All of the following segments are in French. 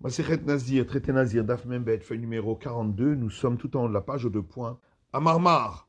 Masechet Nazir, traité Nazir, Daf Membet, feuille numéro 42, nous sommes tout en haut de la page aux 2 points. À Marmar,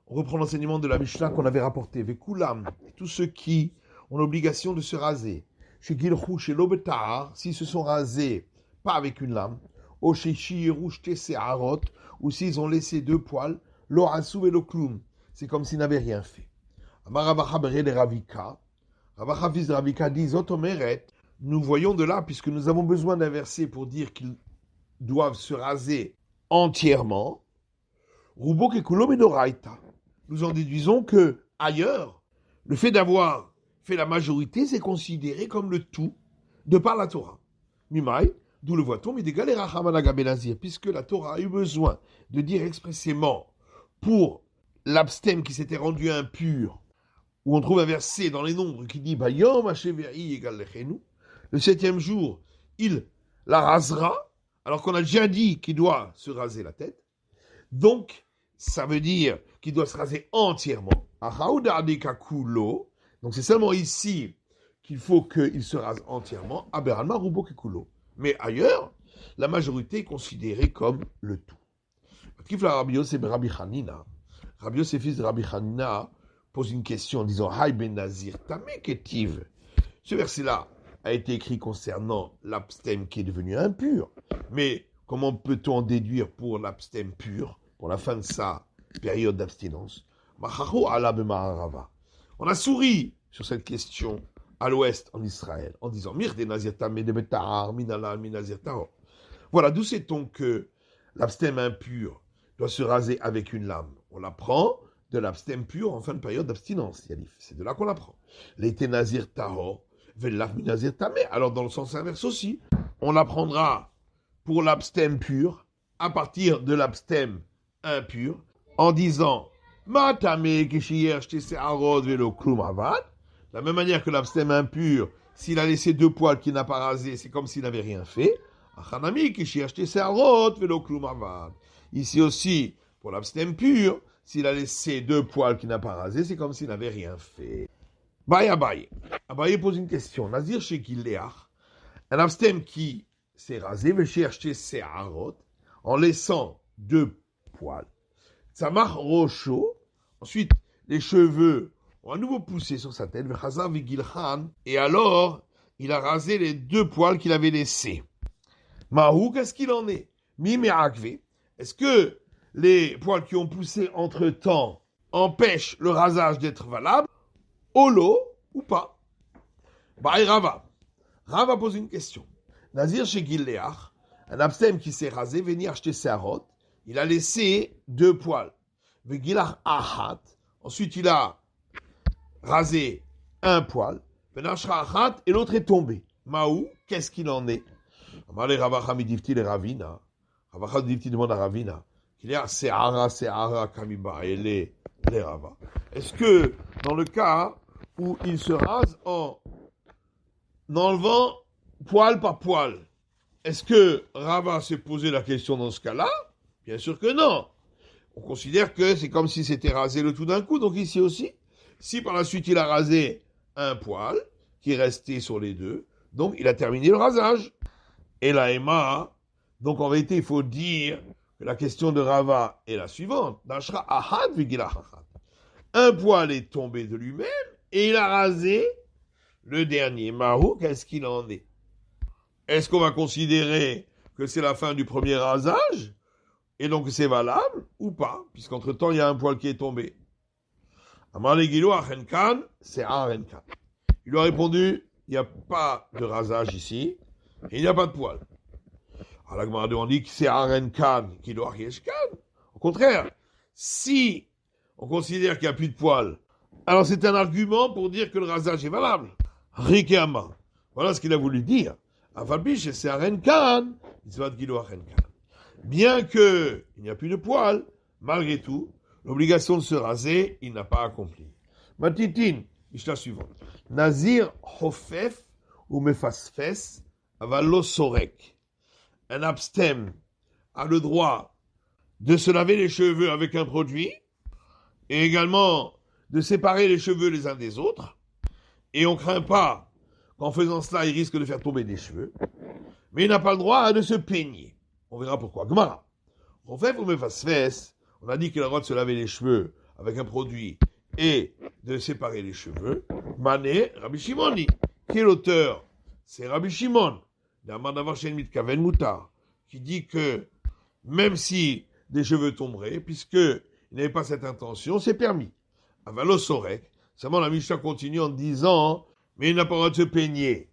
on reprend l'enseignement de la Mishnah qu'on avait rapporté. Vekulam, tous ceux qui ont l'obligation de se raser. Chez Gilchou, chez Lobetar, s'ils se sont rasés, pas avec une lame. Ou chez Shiru, chez Harot, ou s'ils ont laissé 2 poils. Lo Asou et lo Kloum, c'est comme s'ils n'avaient rien fait. Amaravacha Bere de Ravika, Ravacha fils de Ravika dit Zotomeret. Nous voyons de là, puisque nous avons besoin d'un verset pour dire qu'ils doivent se raser entièrement, Rubo Kekulo Medoraita. Nous en déduisons que, ailleurs, le fait d'avoir fait la majorité, c'est considéré comme le tout de par la Torah. Mimai, d'où le voit-on, puisque la Torah a eu besoin de dire expressément pour l'abstème qui s'était rendu impur, où on trouve un verset dans les nombres qui dit Bayom Hasheveri égale lechenu. Le 7e jour, il la rasera, alors qu'on a déjà dit qu'il doit se raser la tête. Donc, ça veut dire qu'il doit se raser entièrement. Donc, c'est seulement ici qu'il faut qu'il se rase entièrement. Mais ailleurs, la majorité est considérée comme le tout. Rabbi Yosef, fils de Rabbi Hanina, pose une question en disant Hay ben Nazir, tamé ketiv. Ce verset-là a été écrit concernant l'abstème qui est devenu impur. Mais comment peut-on en déduire pour l'abstème pur, pour la fin de sa période d'abstinence? On a souri sur cette question à l'ouest en Israël, en disant Mir de Nazir tamé de betahar, minala minazir tahor. Voilà, d'où sait-on que l'abstème impur doit se raser avec une lame? On l'apprend de l'abstème pur en fin de période d'abstinence. C'est de là qu'on l'apprend. L'été nazir tahor, velaf minazir tamé. Alors dans le sens inverse aussi, on apprendra pour l'abstème pur à partir de l'abstème impur en disant ma tamé kishiyer shtese arod velo klum avad. De la même manière que l'abstème impur, s'il a laissé 2 poils qu'il n'a pas rasé, c'est comme s'il n'avait rien fait. Achanami kishiyer shtese arod velo klum avad. Ici aussi, pour l'abstème pur, s'il a laissé 2 poils qu'il n'a pas rasé, c'est comme s'il n'avait rien fait. Baye Abaye. Abaye pose une question. Nazir chez Gileach, un abstème qui s'est rasé, veut chercher ses harot, en laissant 2 poils. Tzamach Rocho, ensuite les cheveux ont à nouveau poussé sur sa tête, vechazar vigilchan, et alors il a rasé les 2 poils qu'il avait laissés. Mahou, qu'est-ce qu'il en est? Mime akve. Est-ce que les poils qui ont poussé entre-temps empêchent le rasage d'être valable? Olo ou pas? Baï Rava. Rava pose une question. Nazir chez Gileach, un abstème qui s'est rasé, venir acheter ses harot, il a laissé 2 poils. Vegilach ahat, ensuite il a rasé 1 poil. Venachra ahat, et l'autre est tombé. Maou, qu'est-ce qu'il en est? Amale Ravacha midifti le Ravina. Ravacha midifti demande à Ravina. Qu'il y a Se'ara, Kamiba, et les Rava. Est-ce que, dans le cas où il se rase en enlevant poil par poil, est-ce que Rava s'est posé la question dans ce cas-là? Bien sûr que non. On considère que c'est comme si c'était rasé le tout d'un coup, donc ici aussi. Si par la suite il a rasé 1 poil, qui est resté sur les 2, donc il a terminé le rasage. Et la Emma, donc en vérité, il faut dire que la question de Rava est la suivante. Un poil est tombé de lui-même et il a rasé le dernier. Mahou, qu'est-ce qu'il en est? Est-ce qu'on va considérer que c'est la fin du premier rasage et donc c'est valable ou pas? Puisqu'entre-temps, il y a un poil qui est tombé. Amalegilo Achenkan, c'est Arenkan. Il lui a répondu, il n'y a pas de rasage ici et il n'y a pas de poil. Alors la Gemara on dit que c'est Arenkan qui doit Yeshkan. Au contraire, si on considère qu'il n'y a plus de poils, alors c'est un argument pour dire que le rasage est valable. Rikema. Voilà ce qu'il a voulu dire. Afalbish, c'est Arenkan, bien qu'il n'y a plus de poils, malgré tout, l'obligation de se raser, il n'a pas accompli. Matitin, Mishnah suivante. Nazir Hofef ou Mefasfes avalo sorek. Un abstème a le droit de se laver les cheveux avec un produit et également de séparer les cheveux les uns des autres. Et on ne craint pas qu'en faisant cela, il risque de faire tomber des cheveux. Mais il n'a pas le droit de se peigner. On verra pourquoi. Gemara. On a dit qu'il a le droit de se laver les cheveux avec un produit et de séparer les cheveux. Mané, Rabbi Shimoni. Qui est l'auteur? C'est Rabbi Shimon. Qui dit que même si des cheveux tomberaient, puisqu'il n'avait pas cette intention, c'est permis. Avalo Sorek. Seulement la Mishnah continue en disant, mais il n'a pas le droit de se peigner.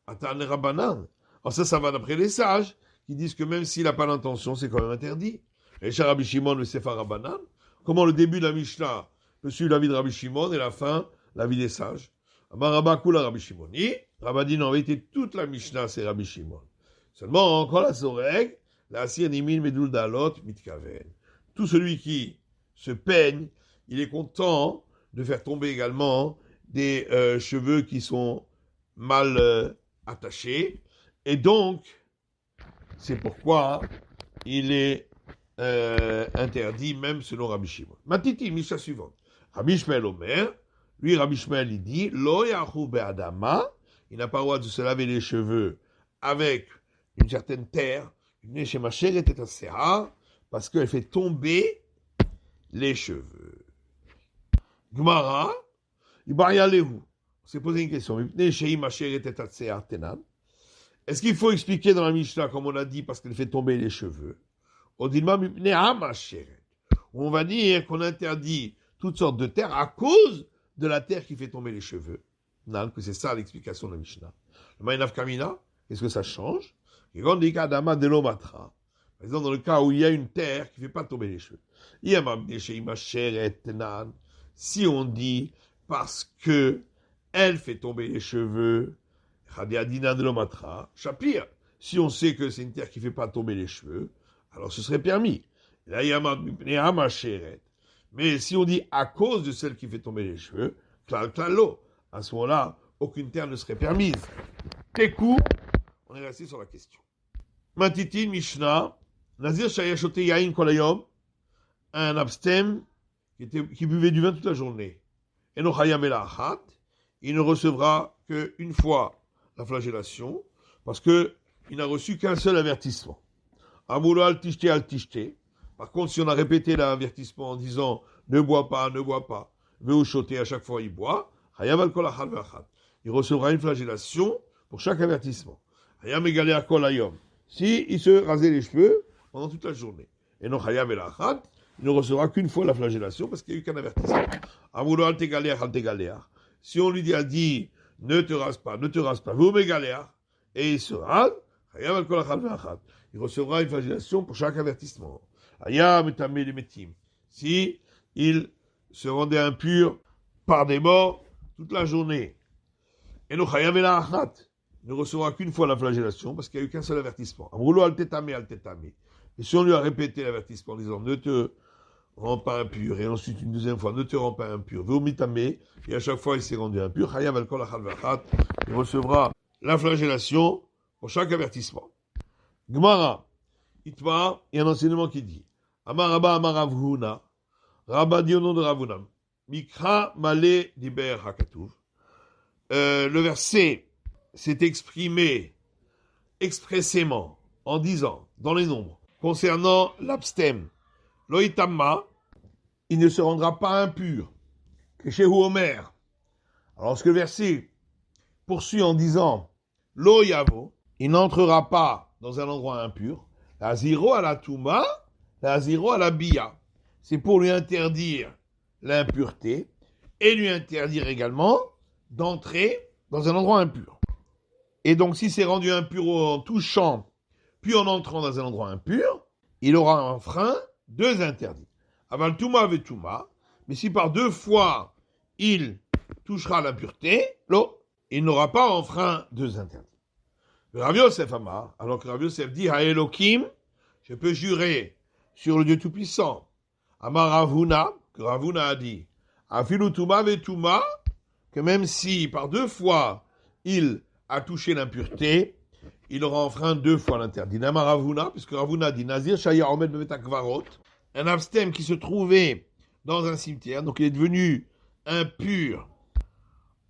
Atan Rabbanan. Alors ça va d'après les sages, qui disent que même s'il n'a pas l'intention, c'est quand même interdit. Et chez Rabbi Shimon, le Sefer Rabbanan, comment le début de la Mishnah peut suivre l'avis de Rabbi Shimon et la fin, l'avis des sages. Amar Rabba Kula Rabbi Shimoni. Rabba dit, non, en vérité, toute la Mishnah, c'est Rabbi Shimon. Seulement, encore la Soreg, la Asir Nimin Medul Dalot Mitkaven. Tout celui qui se peigne, il est content de faire tomber également des cheveux qui sont mal attachés. Et donc, c'est pourquoi il est interdit, même selon Rabbi Shimon. Matiti, Mishnah suivante. Rabbi Shmuel Omer, lui, Rabbi Shmuel, il dit, Lo yachu be'adama, il n'a pas le droit de se laver les cheveux avec une certaine terre, parce qu'elle fait tomber les cheveux. Gemara, on s'est posé une question. Est-ce qu'il faut expliquer dans la Mishnah, comme on a dit, parce qu'elle fait tomber les cheveux? On va dire qu'on interdit toutes sortes de terres à cause de la terre qui fait tomber les cheveux. Non, que c'est ça l'explication de la Mishnah. Le Ma'inav Kamina, qu'est-ce que ça change? Par exemple, dans le cas où il y a une terre qui ne fait pas tomber les cheveux. Si on dit parce que elle fait tomber les cheveux, Shapir, si on sait que c'est une terre qui ne fait pas tomber les cheveux, alors ce serait permis. Mais si on dit à cause de celle qui fait tomber les cheveux, à ce moment-là, aucune terre ne serait permise. Tekou, on est resté sur la question. Matitin, Mishnah, Nazir Shayachote Yain Kolayom, un abstem qui buvait du vin toute la journée. Enochayam Elachat, il ne recevra qu'une fois la flagellation, parce qu'il n'a reçu qu'un seul avertissement. Amoulo al tishte. Par contre, si on a répété l'avertissement en disant ne bois pas, Veuchoté, à chaque fois il boit, Hayam al kol achad ve'achad. Il recevra une flagellation pour chaque avertissement. Hayam egalé al kol hayom. Si il se rasait les cheveux pendant toute la journée. Et non Hayam el achad, il ne recevra qu'une fois la flagellation parce qu'il n'y a eu qu'un avertissement. Amoulo al tegaléach. Si on lui a dit ne te rase pas, vous m'égaléach, et il se rase, Hayam al kol achad ve'achad. Il recevra une flagellation pour chaque avertissement. Hayam etamé les metim. Si il se rendait impur par des morts toute la journée. Et non Hayam el achad. Il ne recevra qu'une fois la flagellation parce qu'il n'y a eu qu'un seul avertissement. Amroulo al tetame. Et si on lui a répété l'avertissement en disant ne te rends pas impur, et ensuite une deuxième fois ne te rends pas impur, et à chaque fois il s'est rendu impur, il recevra la flagellation pour chaque avertissement. Gemara, Itma, il y a un enseignement qui dit Amaraba Amaravhuna, Rabba dit au nom de Ravuna, Mikra Male Diber Hakatuv. Le verset s'est exprimé expressément en disant, dans les nombres, concernant l'abstem, Loïtamma, il ne se rendra pas impur, que chez Omer. Alors, ce que le verset poursuit en disant, Loïavo, il n'entrera pas dans un endroit impur, la ziro à la touma, la ziro à la bia. C'est pour lui interdire l'impureté et lui interdire également d'entrer dans un endroit impur. Et donc, si c'est rendu impur en touchant, puis en entrant dans un endroit impur, il aura enfreint deux interdits. Aval touma ve touma, mais si par deux fois il touchera l'impureté, il n'aura pas enfreint deux interdits. Rav Yosef Amar, alors que Rav Yosef dit à Elohim, je peux jurer sur le Dieu Tout-Puissant. Amar Ravuna, que Ravuna a dit, Afilu touma ve touma, que même si par deux fois il a touché l'impureté, il aura enfreint deux fois l'interdit. Nama Ravuna, puisque Ravuna dit Nazir Shaya Omed Bemetakvarot, un abstem qui se trouvait dans un cimetière, donc il est devenu impur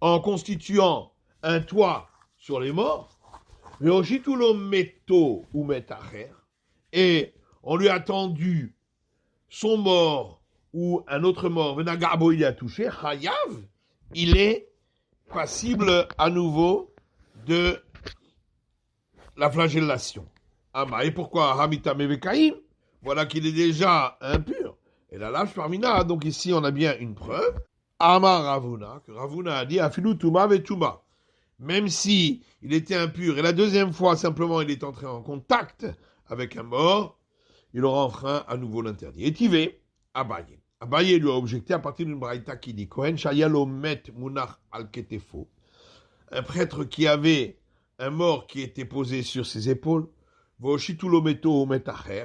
en constituant un toit sur les morts. Veoshitulo meto ou metacher, et on lui a tendu son mort ou un autre mort, venagabo il a touché, chayav, il est passible à nouveau de la flagellation. Et pourquoi Hamita Mevekaim? Voilà qu'il est déjà impur. Et la lâche parmina, donc ici on a bien une preuve. Amar Ravuna, que Ravuna a dit Afilu Tuma Vetuma. Même si il était impur, et la deuxième fois simplement il est entré en contact avec un mort, il aura enfreint à nouveau l'interdit. Et Tivé, Abaye. Abaye lui a objecté à partir d'une braïta qui dit Kohen Shayalo Met Munach al Ketefo. Un prêtre qui avait un mort qui était posé sur ses épaules, Voshitulo Meto Metacher,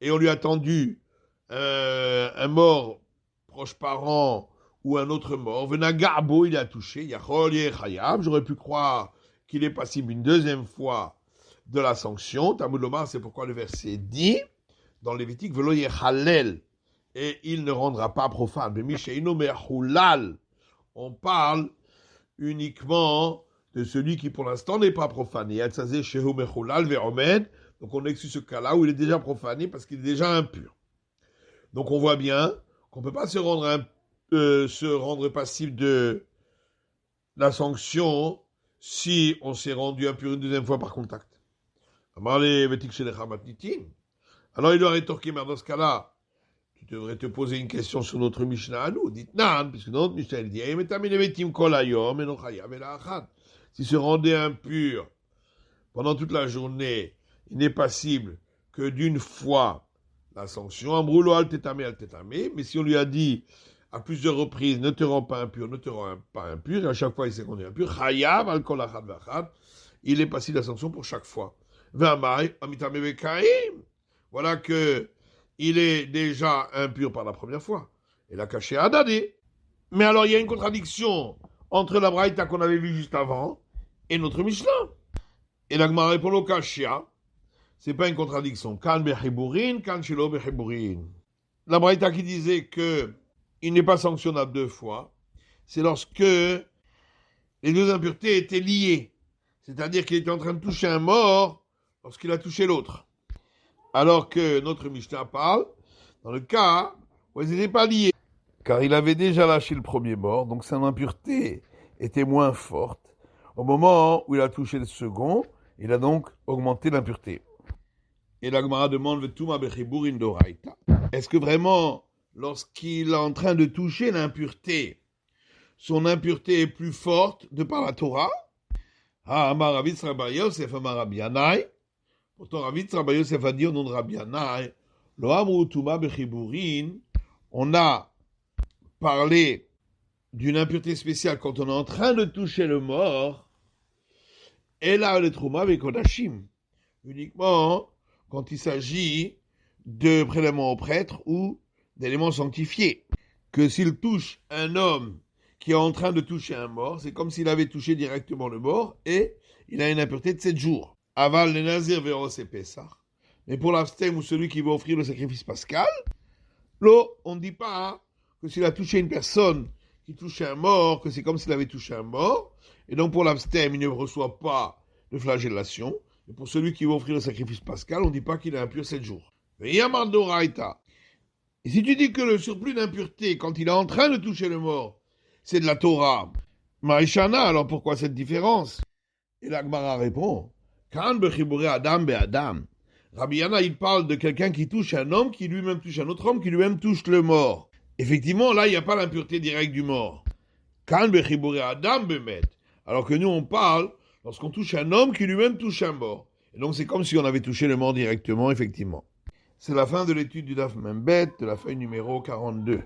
et on lui a tendu un mort proche parent ou un autre mort, Venagabo, il a touché, Yachol Yechayab, j'aurais pu croire qu'il est passible une deuxième fois de la sanction. Talmud Lomar, c'est pourquoi le verset dit, dans Lévitique, Velo Yechalel, et il ne rendra pas profane. Bemisheino Mechulal, on parle uniquement de celui qui pour l'instant n'est pas profané. Donc on exclut ce cas-là où il est déjà profané parce qu'il est déjà impur. Donc on voit bien qu'on ne peut pas se rendre passible de la sanction si on s'est rendu impur une deuxième fois par contact. Alors il doit rétorquer, mais dans ce cas-là, tu devrais te poser une question sur notre Mishnah à nous. Dites nan, puisque dans notre Mishnah, il dit s'il se rendait impur pendant toute la journée, il n'est passible que d'une fois la sanction. Amroulo al tétamé, mais si on lui a dit à plusieurs reprises, ne te rends pas impur, ne te rends pas impur, et à chaque fois il s'est rendu impur, chayav al kol achad v'achad, il est passible la sanction pour chaque fois. V'amay, amitame vekaim, voilà que il est déjà impur par la première fois. Et l'a caché à Adadé. Mais alors il y a une contradiction entre la braïta qu'on avait vue juste avant et notre Mishnah. Et la Gemara répond au Kashia, c'est pas une contradiction. Kan bechiburin, kan shelo bechiburin. La braïta qui disait que il n'est pas sanctionnable deux fois, c'est lorsque les deux impuretés étaient liées. C'est-à-dire qu'il était en train de toucher un mort lorsqu'il a touché l'autre. Alors que notre Mishnah parle dans le cas où ils n'étaient pas liés. Car il avait déjà lâché le premier mort, donc son impureté était moins forte. Au moment où il a touché le second, il a donc augmenté l'impureté. Et la Gemara demande est-ce que vraiment, lorsqu'il est en train de toucher l'impureté, son impureté est plus forte de par la Torah? Amar Rav Yitzchak bar Yosef, Amar Rabbi Yanai. Pourtant, Rav Yitzchak bar Yosef a dit au nom de Rabbi Yanai, Lo amru tuma bechiburin, on a parlé d'une impureté spéciale quand on est en train de toucher le mort, et là, le trouma vekodashim, uniquement quand il s'agit de prélèvements au prêtre ou d'éléments sanctifiés. Que s'il touche un homme qui est en train de toucher un mort, c'est comme s'il avait touché directement le mort, et il a une impureté de 7 jours. Aval le nazir véros et Pessah. Mais pour l'abstem ou celui qui va offrir le sacrifice pascal, là, on ne dit pas que s'il a touché une personne qui touche un mort, que c'est comme s'il avait touché un mort, et donc pour l'abstem, il ne reçoit pas de flagellation, et pour celui qui va offrir le sacrifice pascal, on ne dit pas qu'il est impur 7 jours. Et si tu dis que le surplus d'impureté, quand il est en train de toucher le mort, c'est de la Torah, Maïshana, alors pourquoi cette différence? Et la Gemara répond, Kan bechibure Adam be Adam. Rabbi Yana, il parle de quelqu'un qui touche un homme, qui lui-même touche un autre homme, qui lui-même touche le mort. Effectivement, là, il n'y a pas l'impureté directe du mort. Kan bechibure Adam bemet. Alors que nous, on parle lorsqu'on touche un homme qui lui-même touche un mort. Et donc, c'est comme si on avait touché le mort directement, effectivement. C'est la fin de l'étude du Daf Membet, de la feuille numéro 42.